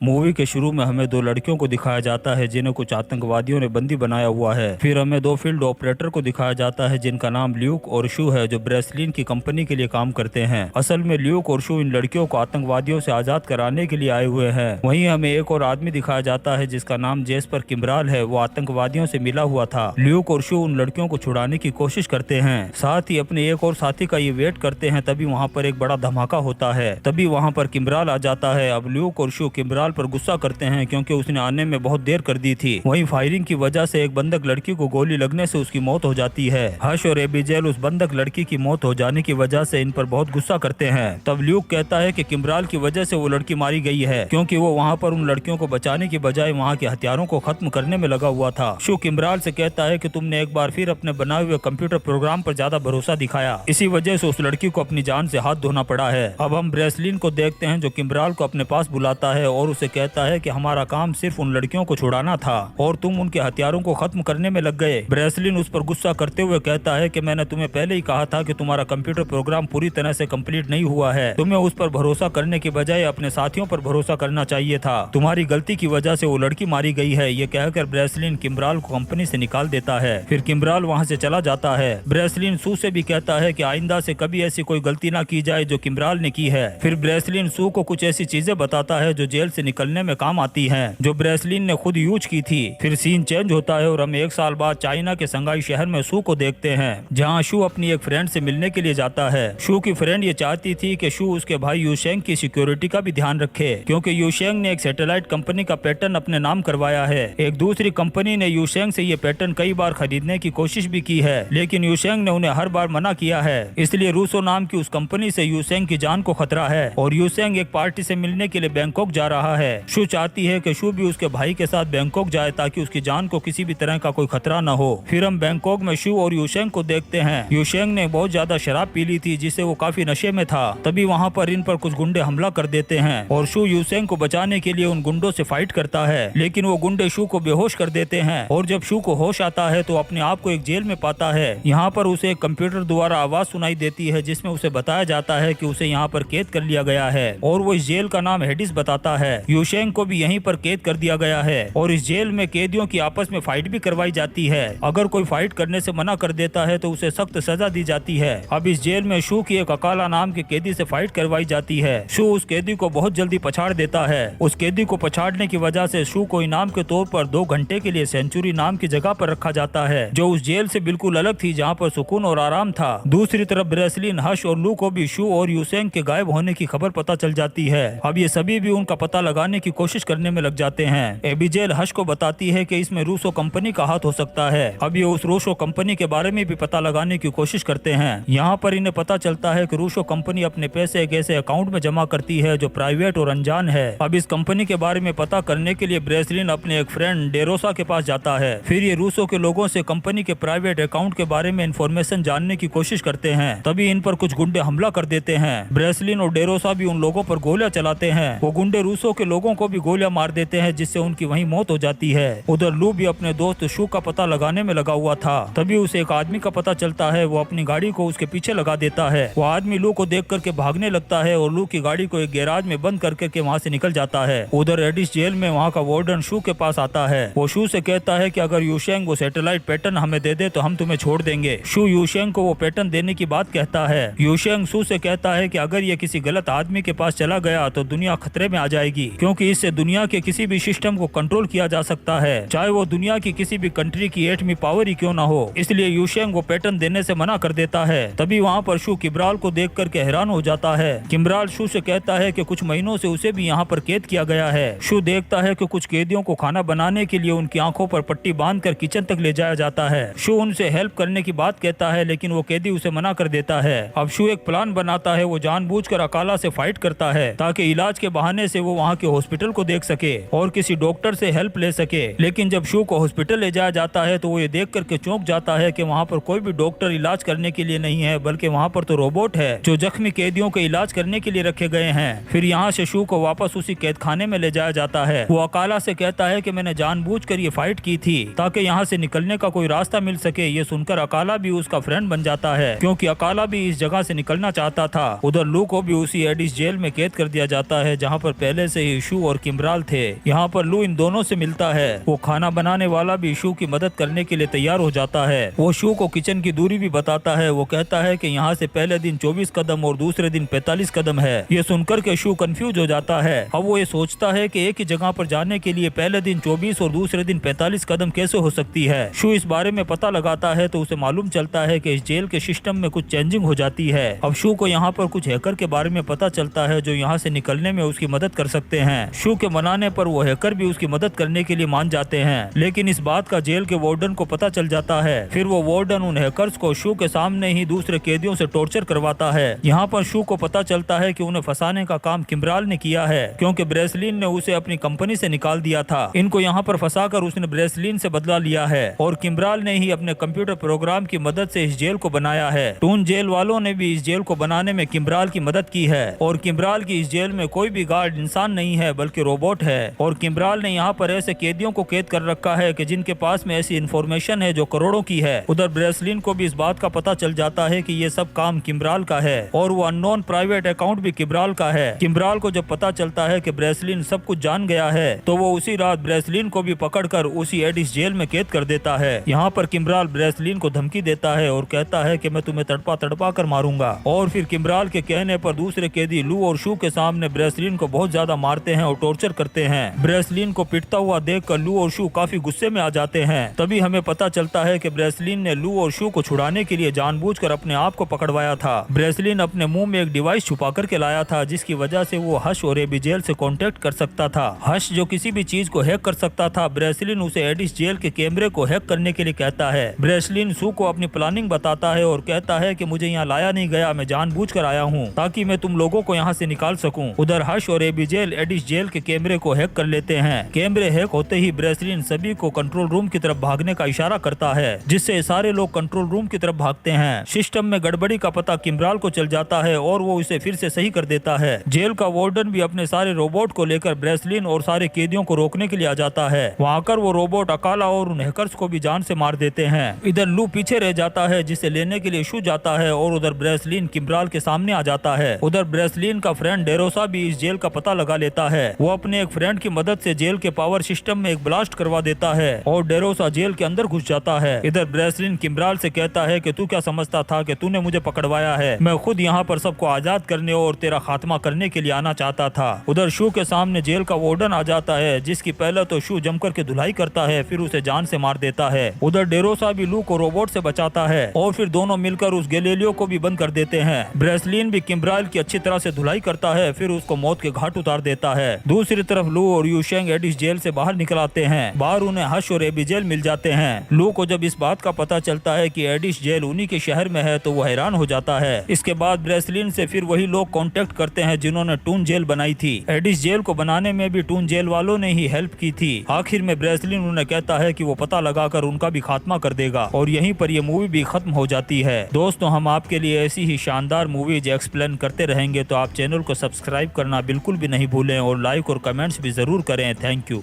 Movie के शुरू में हमें दो लड़कियों को दिखाया जाता है जिन्हें कुछ आतंकवादियों ने बंदी बनाया हुआ है। फिर हमें दो फील्ड ऑपरेटर को दिखाया जाता है जिनका नाम ल्यूक और शू है, जो ब्रेसलिन की कंपनी के लिए काम करते हैं। असल में ल्यूक और शू इन लड़कियों को आतंकवादियों से आजाद कराने के लिए आए हुए हैं। वहीं हमें एक और आदमी दिखाया जाता है जिसका नाम जेस्पर किम्ब्राल है, वो आतंकवादियों से मिला हुआ था। ल्यूक और शू उन लड़कियों को छुड़ाने की कोशिश करते हैं, साथ ही अपने एक और साथी का ये वेट करते हैं। तभी वहाँ पर एक बड़ा धमाका होता है। तभी वहाँ पर किम्ब्राल आ जाता है। अब ल्यूक और शू किम्ब्राल पर गुस्सा करते हैं क्योंकि उसने आने में बहुत देर कर दी थी। वहीं फायरिंग की वजह से एक बंधक लड़की को गोली लगने से उसकी मौत हो जाती है। हर्ष और एबिजेल उस बंधक लड़की की मौत हो जाने की वजह से इन पर बहुत गुस्सा करते हैं। तब ल्यूक कहता है कि किम्ब्राल की वजह से वो लड़की मारी गई है क्योंकि वो वहाँ पर उन लड़कियों को बचाने की बजाय वहाँ के हथियारों को खत्म करने में लगा हुआ था। शू किम्ब्राल से कहता है कि तुमने एक बार फिर अपने बनाए हुए कंप्यूटर प्रोग्राम पर ज्यादा भरोसा दिखाया, इसी वजह से उस लड़की को अपनी जान से हाथ धोना पड़ा है। अब हम ब्रेसलिन को देखते हैं जो किम्ब्राल को अपने पास बुलाता है और उसे कहता है कि हमारा काम सिर्फ उन लड़कियों को छुड़ाना था और तुम उनके हथियारों को खत्म करने में लग गए। ब्रेसलिन उस पर गुस्सा करते हुए कहता है कि मैंने तुम्हें पहले ही कहा था कि तुम्हारा कंप्यूटर प्रोग्राम पूरी तरह से कंप्लीट नहीं हुआ है। तुम्हें उस पर भरोसा करने की बजाय अपने साथियों पर भरोसा करना चाहिए था। तुम्हारी गलती की वजह से वो लड़की मारी गई है। ये कहकर ब्रेसलिन किम्ब्राल को कंपनी से निकाल देता है। फिर किम्ब्राल वहाँ से चला जाता है। ब्रेसलिन सू से भी कहता है कि आइंदा से कभी ऐसी कोई गलती ना की जाए जो किम्ब्राल ने की है। फिर ब्रेसलिन सू को कुछ ऐसी चीजें बताता है जो जेल से निकलने में काम आती हैं, जो ब्रेसलिन ने खुद यूज की थी। फिर सीन चेंज होता है और हम एक साल बाद चाइना के संघाई शहर में शू को देखते हैं, जहां शू अपनी एक फ्रेंड से मिलने के लिए जाता है। शू की फ्रेंड ये चाहती थी कि शू उसके भाई यूशेंग की सिक्योरिटी का भी ध्यान रखे क्योंकि यूशेंग ने एक सैटेलाइट कंपनी का पैटर्न अपने नाम करवाया है। एक दूसरी कंपनी ने यूशेंग से ये पैटर्न कई बार खरीदने की कोशिश भी की है, लेकिन यूशेंग ने उन्हें हर बार मना किया है। इसलिए रूसो नाम की उस कंपनी से यूशेंग की जान को खतरा है और यूशेंग एक पार्टी से मिलने के लिए बैंकॉक जा रहा है। शू चाहती है कि शू भी उसके भाई के साथ बैंकॉक जाए ताकि उसकी जान को किसी भी तरह का कोई खतरा न हो। फिर हम बैंकॉक में शू और यूशेंग को देखते हैं। यूशेंग ने बहुत ज्यादा शराब पी ली थी जिससे वो काफी नशे में था। तभी वहाँ पर इन पर कुछ गुंडे हमला कर देते हैं और शू यूशेंग को बचाने के लिए उन गुंडों से फाइट करता है, लेकिन वो गुंडे शू को बेहोश कर देते हैं और जब शू को होश आता है तो अपने आप को एक जेल में पाता है। यहाँ पर उसे एक कंप्यूटर द्वारा आवाज सुनाई देती है जिसमें उसे बताया जाता है कि उसे यहाँ पर कैद कर लिया गया है और वो इस जेल का नाम हेडिस बताता है। यूशेंग को भी यहीं पर कैद कर दिया गया है और इस जेल में कैदियों की आपस में फाइट भी करवाई जाती है। अगर कोई फाइट करने से मना कर देता है तो उसे सख्त सजा दी जाती है। अब इस जेल में शू की एक अकाला नाम के कैदी से फाइट करवाई जाती है। शू उस कैदी को बहुत जल्दी पछाड़ देता है। उस कैदी को पछाड़ने की वजह से शू को इनाम के तौर पर 2 घंटे के लिए सेंचुरी नाम की जगह पर रखा जाता है, जो उस जेल से बिल्कुल अलग थी जहाँ पर सुकून और आराम था। दूसरी तरफ ब्रेसलिन, हर्ष और लू को भी शू और यूशेंग के गायब होने की खबर पता चल जाती है। अब ये सभी भी उनका पता लगाने की कोशिश करने में लग जाते हैं। एबिजेल हर्ष को बताती है कि इसमें रूसो कंपनी का हाथ हो सकता है। अब ये उस रूसो कंपनी के बारे में भी पता लगाने की कोशिश करते हैं। यहाँ पर इन्हें पता चलता है कि रूसो कंपनी अपने पैसे एक ऐसे अकाउंट में जमा करती है जो प्राइवेट और अनजान है। अब इस कंपनी के बारे में पता करने के लिए ब्रेसलिन अपने एक फ्रेंड डेरोसा के पास जाता है। फिर ये रूसो के लोगों से कंपनी के प्राइवेट अकाउंट के बारे में इंफॉर्मेशन जानने की कोशिश करते हैं। तभी इन पर कुछ गुंडे हमला कर देते हैं। ब्रेसलिन और डेरोसा भी उन लोगों पर गोलियां चलाते हैं। वो गुंडे रूसो के लोगों को भी गोलियां मार देते हैं जिससे उनकी वहीं मौत हो जाती है। उधर लू भी अपने दोस्त शू का पता लगाने में लगा हुआ था। तभी उसे एक आदमी का पता चलता है। वो अपनी गाड़ी को उसके पीछे लगा देता है। वो आदमी लू को देख करके भागने लगता है और लू की गाड़ी को एक गैराज में बंद करके वहाँ से निकल जाता है। उधर एडिस जेल में वहाँ का वार्डन शू के पास आता है। वो शू से कहता है कि अगर यूशेंग वो सैटेलाइट पैटर्न हमें दे दे तो हम तुम्हें छोड़ देंगे। शू यूशेंग को वो पैटर्न देने की बात कहता है। यूशेंग शू से कहता है कि अगर ये किसी गलत आदमी के पास चला गया तो दुनिया खतरे में आ जाएगी क्योंकि इससे दुनिया के किसी भी सिस्टम को कंट्रोल किया जा सकता है, चाहे वो दुनिया की किसी भी कंट्री की एटमी पावर ही क्यों ना हो। इसलिए यूशेंग वो पैटर्न देने से मना कर देता है। तभी वहाँ पर शू किम्ब्राल को देख करके हैरान हो जाता है। किम्ब्राल शू से कहता है कि कुछ महीनों से उसे भी यहाँ पर कैद किया गया है। शू देखता है कि कुछ कैदियों को खाना बनाने के लिए उनकी आंखों पर पट्टी बांधकर किचन तक ले जाया जाता है। शू उनसे हेल्प करने की बात कहता है लेकिन वो कैदी उसे मना कर देता है। अब शू एक प्लान बनाता है। वो जानबूझकर अकाला से फाइट करता है ताकि इलाज के बहाने से वो वहाँ के हॉस्पिटल को देख सके और किसी डॉक्टर से हेल्प ले सके। लेकिन जब शू को हॉस्पिटल ले जाया जाता है तो वो ये देख करके चौंक जाता है कि वहाँ पर कोई भी डॉक्टर इलाज करने के लिए नहीं है, बल्कि वहाँ पर तो रोबोट है जो जख्मी कैदियों के इलाज करने के लिए रखे गए हैं। फिर यहाँ से शू को वापस उसी कैद खाने में ले जाया जाता है। वो अकाला से कहता है कि मैंने जानबूझकर ये फाइट की थी ताकि यहाँ से निकलने का कोई रास्ता मिल सके। ये सुनकर अकाला भी उसका फ्रेंड बन जाता है क्योंकि अकाला भी इस जगह से निकलना चाहता था। उधर लू को भी उसी एडिस जेल में कैद कर दिया जाता है जहाँ पर पहले से ही शू और किम्ब्राल थे। यहाँ पर लू इन दोनों से मिलता है। वो खाना बनाने वाला भी शू की मदद करने के लिए तैयार हो जाता है। वो शू को किचन की दूरी भी बताता है। वो कहता है कि यहाँ से पहले दिन 24 कदम और दूसरे दिन 45 कदम है। ये सुनकर के शू कंफ्यूज हो जाता है। अब वो ये सोचता है कि एक ही जगह पर जाने के लिए पहले दिन 24 और दूसरे दिन 45 कदम कैसे हो सकती है। शू इस बारे में पता लगाता है तो उसे मालूम चलता है कि इस जेल के सिस्टम में कुछ चेंजिंग हो जाती है। अब शू को यहाँ पर कुछ हैकर के बारे में पता चलता है जो यहाँ से निकलने में उसकी मदद कर सकते हैं। शू के मनाने पर वो हैकर भी उसकी मदद करने के लिए मान जाते हैं, लेकिन इस बात का जेल के वार्डन को पता चल जाता है। फिर वो वार्डन उन हैकर्स को शू के सामने ही दूसरे कैदियों से टॉर्चर करवाता है। यहाँ पर शू को पता चलता है कि उन्हें फंसाने का काम किम्ब्राल ने किया है, क्योंकि ब्रेसलिन ने उसे अपनी कंपनी से निकाल दिया था। इनको यहाँ पर फंसाकर उसने ब्रेसलिन से बदला लिया है और किम्ब्राल ने ही अपने कंप्यूटर प्रोग्राम की मदद से इस जेल को बनाया है। टून जेल वालों ने भी इस जेल को बनाने में किम्ब्राल की मदद की है और किम्ब्राल की इस जेल में कोई भी गार्ड इंसान नहीं है बल्कि रोबोट है। और किम्ब्राल ने यहाँ पर ऐसे कैदियों को कैद कर रखा है कि जिनके पास में ऐसी इंफॉर्मेशन है जो करोड़ों की है। उधर ब्रेसलिन को भी इस बात का पता चल जाता है कि ये सब काम किम्ब्राल का है और वो अननोन प्राइवेट अकाउंट भी किम्ब्राल का है। किम्ब्राल को जब पता चलता है कि ब्रेसलिन सब कुछ जान गया है तो वो उसी रात ब्रेसलिन को भी पकड़कर उसी एडिस जेल में कैद कर देता है। यहाँ पर किम्ब्राल ब्रेसलिन को धमकी देता है और कहता है कि मैं तुम्हें तड़पा तड़पा कर मारूंगा। और फिर किम्ब्राल के कहने पर दूसरे कैदी लू और शू के सामने ब्रेसलिन को बहुत ज्यादा मारते हैं और टॉर्चर करते हैं। ब्रेसलिन को पिटता हुआ देखकर लू और शू काफी गुस्से में आ जाते हैं। तभी हमें पता चलता है कि ब्रेसलिन ने लू और शू को छुड़ाने के लिए जानबूझकर अपने आप को पकड़वाया था। ब्रेसलिन अपने मुंह में एक डिवाइस छुपा करके लाया था जिसकी वजह से वो हश और एबिजेल से कांटेक्ट कर सकता था। हश जो किसी भी चीज को हैक कर सकता था, ब्रेसलिन उसे एडिस जेल के कैमरे को हैक करने के लिए कहता है। ब्रेसलिन शू को अपनी प्लानिंग बताता है और कहता है कि मुझे यहाँ लाया नहीं गया, मैं जानबूझकर आया हूँ ताकि मैं तुम लोगों को यहाँ से निकाल सकूं। उधर हश और एबिजेल एडिस जेल के कैमरे को हैक कर लेते हैं। कैमरे हैक होते ही ब्रेसलिन सभी को कंट्रोल रूम की तरफ भागने का इशारा करता है, जिससे सारे लोग कंट्रोल रूम की तरफ भागते हैं। सिस्टम में गड़बड़ी का पता किम्ब्राल को चल जाता है और वो उसे फिर से सही कर देता है। जेल का वार्डन भी अपने सारे रोबोट को लेकर ब्रेसलिन और सारे कैदियों को रोकने के लिए आ जाता है। वहाँ आकर वो रोबोट अकाला और उन हैकर्स को भी जान से मार देते हैं। इधर लू पीछे रह जाता है जिसे लेने के लिए शू जाता है और उधर ब्रेसलिन किम्ब्राल के सामने आ जाता है। उधर ब्रेसलिन का फ्रेंड डेरोसा भी इस जेल का पता लगा लेता है। वो अपने एक फ्रेंड की मदद से जेल के पावर सिस्टम में एक ब्लास्ट करवा देता है और डेरोसा जेल के अंदर घुस जाता है। इधर ब्रेसलिन किम्ब्राल से कहता है कि तू क्या समझता था कि तूने मुझे पकड़वाया है, मैं खुद यहाँ पर सबको आजाद करने और तेरा खात्मा करने के लिए आना चाहता था। उधर शू के सामने जेल का वार्डन आ जाता है जिसकी पहले तो शू जमकर के धुलाई करता है, फिर उसे जान से मार देता है। उधर डेरोसा भी लू को रोबोट से बचाता है और फिर दोनों मिलकर उस गैलीलियो को भी बंद कर देते हैं। ब्रेसलिन भी किम्ब्राल की अच्छी तरह से धुलाई करता है, फिर उसको मौत के घाट उतार देता है। दूसरी तरफ लू और यूशेंग एडिस जेल से बाहर निकल आते हैं। बाहर उन्हें हश और एबिजेल मिल जाते हैं। लू को जब इस बात का पता चलता है कि एडिस जेल उन्हीं के शहर में है तो वो हैरान हो जाता है। इसके बाद ब्रेसलिन से फिर वही लोग कांटेक्ट करते हैं जिन्होंने टून जेल बनाई थी। एडिस जेल को बनाने में भी टून जेल वालों ने ही हेल्प की थी। आखिर में ब्रेसलिन उन्हें कहता है कि वो पता लगाकर उनका भी खात्मा कर देगा और यहीं पर ये मूवी भी खत्म हो जाती है। दोस्तों, हम आपके लिए ऐसी ही शानदार मूवीज एक्सप्लेन करते रहेंगे, तो आप चैनल को सब्सक्राइब करना बिल्कुल भी नहीं भूलें और लाइक और कमेंट्स भी जरूर करें। Thank you.